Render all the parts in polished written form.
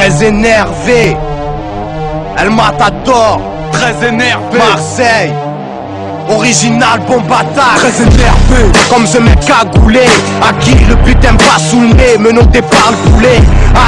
très énervé. El Matador, très énervé. Marseille, original, bon bâtard, très énervé. Comme ce mec cagoulé, à qui le but aime pas sous le nez, menotté par le poulet.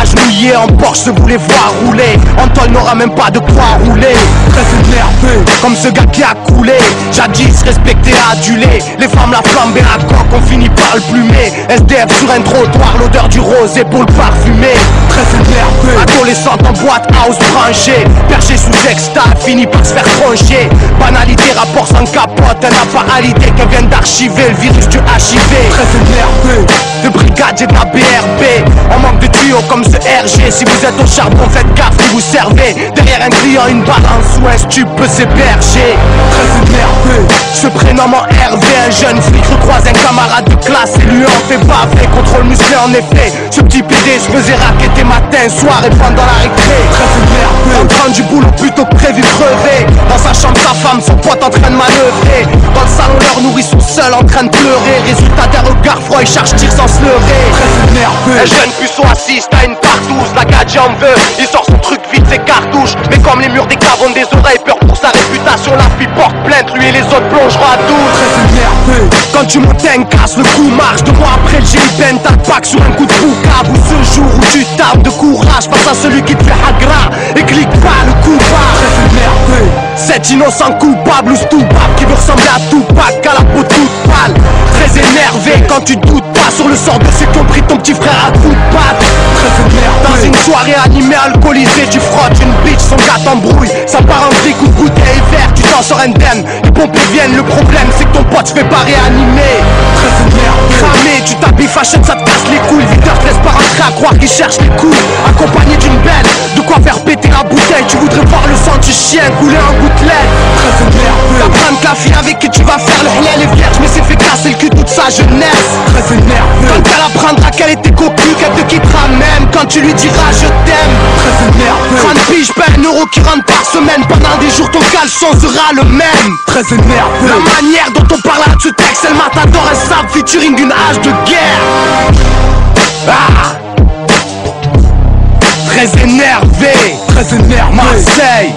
Agenouillé en Porsche, se voulait voir rouler. Antoine n'aura même pas de quoi rouler. Très énervé, comme ce gars qui a coulé. Jadis respecté, adulé. Les femmes la flambée à coque, on finit par le plumer. SDF sur un trottoir, l'odeur du rosé pour le parfumer. Très énervé, adolescente en boîte house branchée. Perché sous exta, fini par se faire troncher. Banalité, rapport sans capote, elle n'a pas à l'idée qu'elle vient d'archiver le virus du HIV. Très énervé, de brigade et de la BRB. On manque de tuyaux comme ce RG. Si vous êtes au charbon, faites gaffe qui vous servez. Derrière un client, une balance ou un stup peut s'héberger. Très énervé, je prénomme en Hervé. Un jeune flic recroise un camarade de classe et lui en fait baver. Contrôle musclé en effet. Ce petit PD se faisait raqueter matin, soir et pendant la récré. Très énervé, rentrant du boulot plutôt prévu crevé. Dans sa chambre, sa femme, son pote en train de manœuvrer. Dans le salon, leur nourrisson seul en train de pleurer. Résultat d'un regard froid, il charge tir sans se leurrer. Très énervé, un jeune puceau assiste à une partouze. La gadget en veut, il sort son truc vite, ses cartouches. Mais comme les murs des caves ont des oreilles, peur pour sa réputation, la fille porte plainte, lui et les autres plongeront à 12. Très énervé, quand tu montes un casse, le coup marche. 2 mois après le GIBN, t'as le pack sur un coup de boucave. Ou ce jour où tu tapes de courage face à celui qui te fait hagra et clique pas le coup bas. Très énervé, cet innocent coupable ou stoupable qui veut ressembler à Tupac, à la peau toute pâle. Très énervé quand tu doutes pas sur le sort de ceux qui ont pris ton petit frère à coups de patte. Très énervé, dans une soirée animée alcoolisée, tu frottes une bitch, son gars t'embrouille. Ça part en fric ou bouteille verte, tu t'en sors indemne. Les pompiers viennent, le problème c'est que ton pote se fait pas réanimer. Très énervé, cramé, tu t'habilles fashion, ça te casse les couilles. Videur te laisse pas rentrer à croire qu'il cherche les couilles. Accompagné d'une belle, de quoi faire péter la bouteille. Tu voudrais voir le sang du chien couler en gouttelettes. Très énervé, t'apprends que la fille avec qui tu vas faire le halal est vierge, mais s'est fait casser le cul toute sa jeunesse. Très énervé, quand elle apprendra qu'elle était cocu, qu'elle te quittera même quand tu lui diras je t'aime. Très énervé, 30 piges, pas 1 euro qui rentre par semaine. Pendant des jours ton caleçon sera le même. Très énervé, la manière dont on parle à ce texte, El Matador, un sable featuring une hache de guerre. Ah, très énervé, Marseille,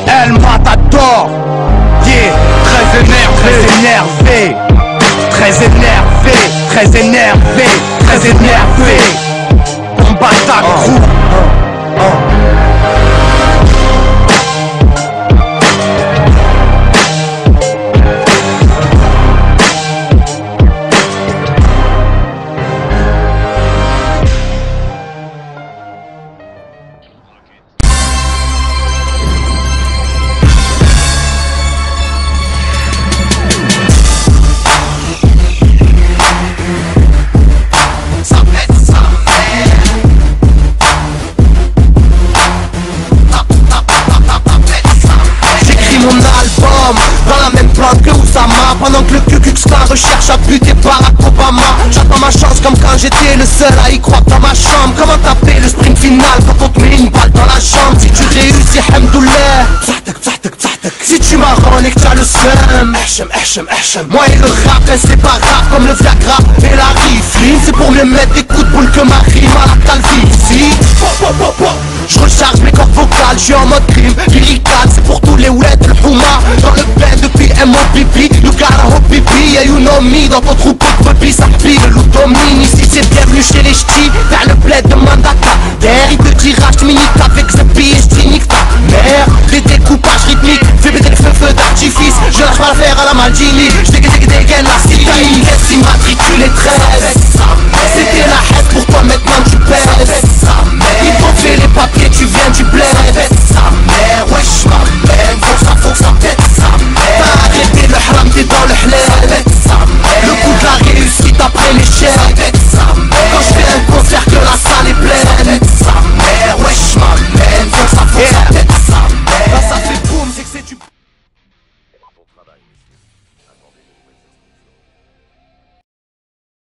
El Matador, yeah, très énervé, très énervé, très énervé, très énervé, on bat ta crew. Pendant que le Ku-Klux-Klan recherche à buter Barack Obama. J'attends ma chance comme quand j'étais le seul à y croire dans ma chambre. Comment taper le sprint final quand on te met une balle dans la jambe? Si tu réussis, hamdoulah. Si tu marronnes et que t'as le seum, moi et le rap inséparable comme le Viagra et la Rifline. C'est pour mieux mettre des coups de boule que ma rime à la calvitie. Je recharge mes cordes vocales, je suis en mode crime lyrical. C'est pour tous les oulettes, le Puma dans le bain depuis M.O.P.P. You gotta hope pipi, yeah you know me. Dans ton troupeau de brebis, ça plie le loup domine. Ici c'est bienvenue chez les ch'tis, vers le bled de Mandaka. Derrière il te dira, j'm'inique avec ce billet, j't'inique ta mère. Des découpages rythmiques, fais péter le feu d'artifice. Je lâche pas l'affaire à la Maldini, j'dégaine la cité. T'as une caisse immatriculée 13. C'était la haine pour toi, maintenant tu pèses. Ils t'ont fait les papiers, tu